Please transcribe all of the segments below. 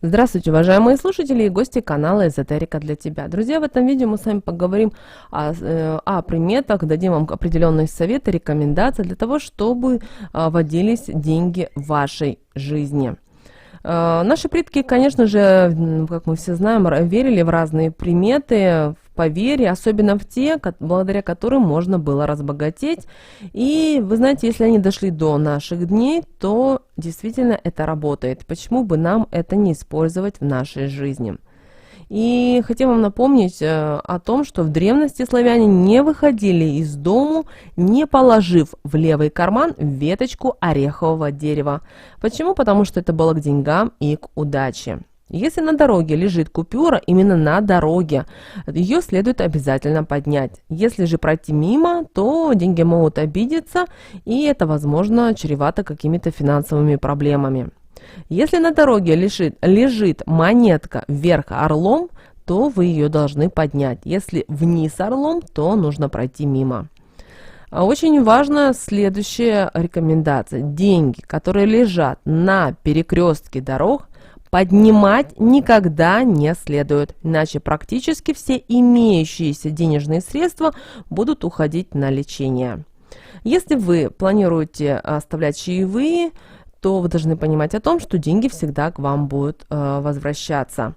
Здравствуйте, уважаемые слушатели и гости канала Эзотерика для тебя. Друзья, в этом видео мы с вами поговорим о приметах, дадим вам определенные советы, рекомендации для того, чтобы водились деньги в вашей жизни. Наши предки, конечно же, как мы все знаем, верили в разные приметы, в поверья, особенно в те, благодаря которым можно было разбогатеть. И вы знаете, если они дошли до наших дней, то действительно это работает. Почему бы нам это не использовать в нашей жизни? И хотим вам напомнить о том, что в древности славяне не выходили из дому, не положив в левый карман веточку орехового дерева. Почему? Потому что это было к деньгам и к удаче. Если на дороге лежит купюра, именно на дороге, ее следует обязательно поднять. Если же пройти мимо, то деньги могут обидеться, и это, возможно, чревато какими-то финансовыми проблемами. Если на дороге лежит монетка вверх орлом, то вы ее должны поднять. Если вниз орлом, то нужно пройти мимо. Очень важна следующая рекомендация. Деньги, которые лежат на перекрестке дорог, поднимать никогда не следует, иначе практически все имеющиеся денежные средства будут уходить на лечение. Если вы планируете оставлять чаевые, то вы должны понимать о том, что деньги всегда к вам будут возвращаться.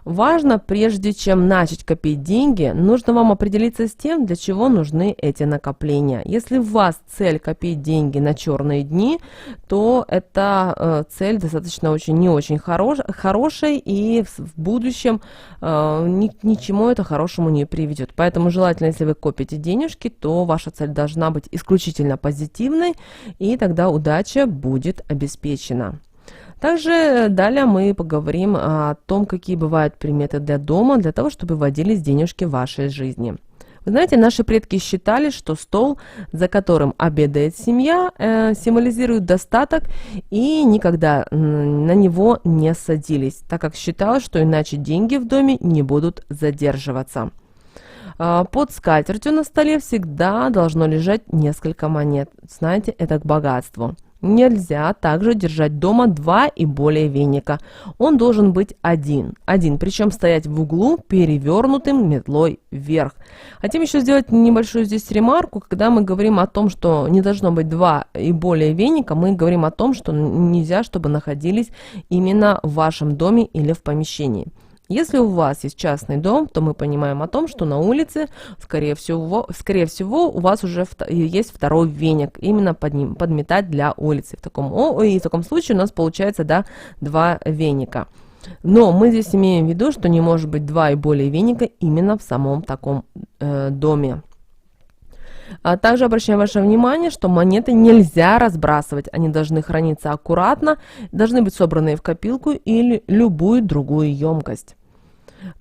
Важно, прежде чем начать копить деньги, нужно вам определиться с тем, для чего нужны эти накопления. Если у вас цель копить деньги на черные дни, то эта цель достаточно не очень хорошая, и в будущем ничему это хорошему не приведет. Поэтому желательно, если вы копите денежки, то ваша цель должна быть исключительно позитивной, и тогда удача будет обеспечена. Также далее мы поговорим о том, какие бывают приметы для дома, для того, чтобы водились денежки в вашей жизни. Вы знаете, наши предки считали, что стол, за которым обедает семья, символизирует достаток, и никогда на него не садились, так как считалось, что иначе деньги в доме не будут задерживаться. Под скатертью на столе всегда должно лежать несколько монет. Знаете, это к богатству. Нельзя также держать дома 2 и более веника. Он должен быть один, причем стоять в углу перевернутым метлой вверх. Хотим еще сделать небольшую здесь ремарку. Когда мы говорим о том, что не должно быть 2 и более веника, мы говорим о том, что нельзя, чтобы находились именно в вашем доме или в помещении. Если у вас есть частный дом, то мы понимаем о том, что на улице, скорее всего, у вас уже есть второй веник, именно подметать для улицы. В таком случае у нас получается 2 веника. Но мы здесь имеем в виду, что не может быть 2 и более веника именно в самом таком доме. Также обращаем ваше внимание, что монеты нельзя разбрасывать, они должны храниться аккуратно, должны быть собраны в копилку или любую другую емкость.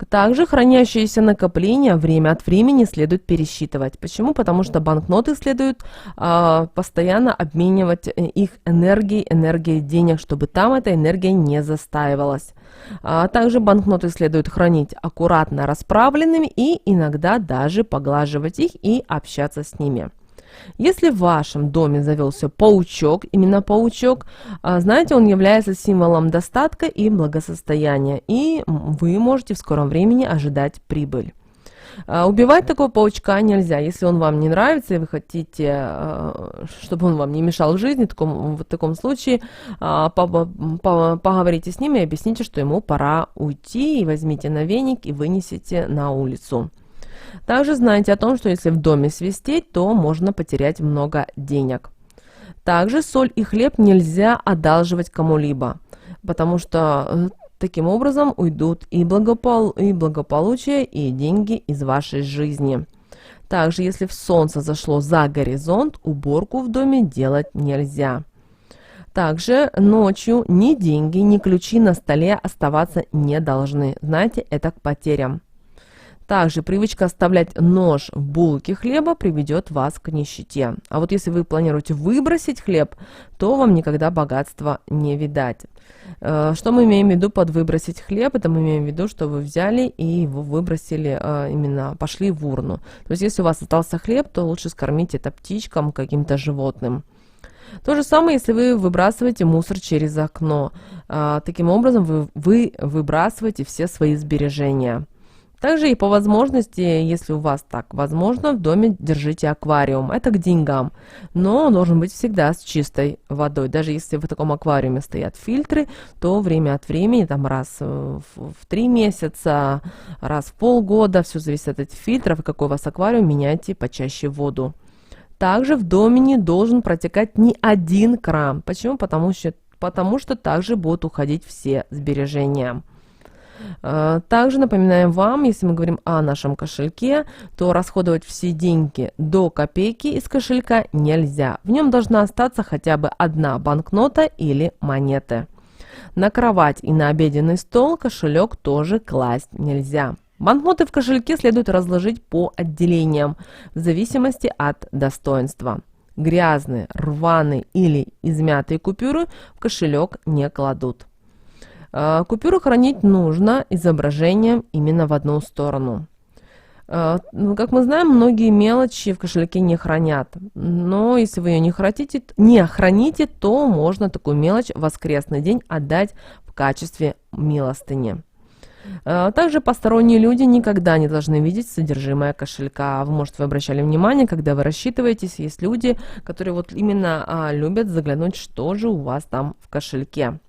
Также хранящиеся накопления время от времени следует пересчитывать. Почему? Потому что банкноты следует постоянно обменивать их энергией денег, чтобы там эта энергия не застаивалась. Также банкноты следует хранить аккуратно расправленными и иногда даже поглаживать их и общаться с ними. Если в вашем доме завелся паучок, именно паучок, знаете, он является символом достатка и благосостояния, и вы можете в скором времени ожидать прибыль. Убивать такого паучка нельзя. Если он вам не нравится и вы хотите, чтобы он вам не мешал в жизни, в таком случае поговорите с ним и объясните, что ему пора уйти, и возьмите на веник и вынесите на улицу. Также знайте о том, что если в доме свистеть, то можно потерять много денег. Также соль и хлеб нельзя одалживать кому-либо, потому что таким образом уйдут и благополучие, и деньги из вашей жизни. Также, если солнце зашло за горизонт, уборку в доме делать нельзя. Также ночью ни деньги, ни ключи на столе оставаться не должны. Знаете, это к потерям. Также привычка оставлять нож в булке хлеба приведет вас к нищете. А вот если вы планируете выбросить хлеб, то вам никогда богатства не видать. Что мы имеем в виду под выбросить хлеб? Это мы имеем в виду, что вы взяли и его выбросили, пошли в урну. То есть если у вас остался хлеб, то лучше скормить это птичкам, каким-то животным. То же самое, если вы выбрасываете мусор через окно. Таким образом, вы выбрасываете все свои сбережения. Также и по возможности, если у вас так возможно, в доме держите аквариум. Это к деньгам. Но он должен быть всегда с чистой водой. Даже если в таком аквариуме стоят фильтры, то время от времени, там раз в 3 месяца, раз в полгода, все зависит от этих фильтров, и какой у вас аквариум, меняйте почаще воду. Также в доме не должен протекать ни один кран. Почему? Потому что также будут уходить все сбережения. Также напоминаем вам, если мы говорим о нашем кошельке, то расходовать все деньги до копейки из кошелька нельзя. В нем должна остаться хотя бы одна банкнота или монеты. На кровать и на обеденный стол кошелек тоже класть нельзя. Банкноты в кошельке следует разложить по отделениям в зависимости от достоинства. Грязные, рваные или измятые купюры в кошелек не кладут. Купюру хранить нужно изображением именно в одну сторону. Как мы знаем, многие мелочи в кошельке не хранят. Но если вы ее не храните, то можно такую мелочь в воскресный день отдать в качестве милостыни. Также посторонние люди никогда не должны видеть содержимое кошелька. Может, вы обращали внимание, когда вы рассчитываетесь, есть люди, которые вот именно любят заглянуть, что же у вас там в кошельке.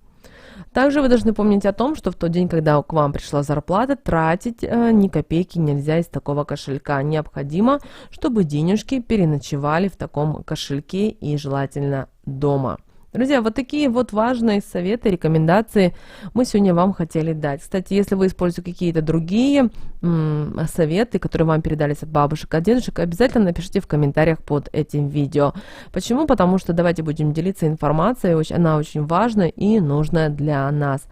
Также вы должны помнить о том, что в тот день, когда к вам пришла зарплата, тратить ни копейки нельзя из такого кошелька. Необходимо, чтобы денежки переночевали в таком кошельке и желательно дома. Друзья, вот такие вот важные советы, рекомендации мы сегодня вам хотели дать. Кстати, если вы используете какие-то другие советы, которые вам передались от бабушек, от дедушек, обязательно напишите в комментариях под этим видео. Почему? Потому что давайте будем делиться информацией, она очень важная и нужная для нас.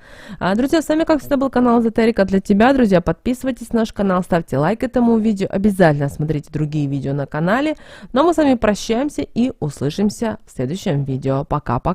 Друзья, с вами, как всегда, был канал Эзотерика для тебя. Друзья, подписывайтесь на наш канал, ставьте лайк этому видео, обязательно смотрите другие видео на канале. Ну а мы с вами прощаемся и услышимся в следующем видео. Пока-пока!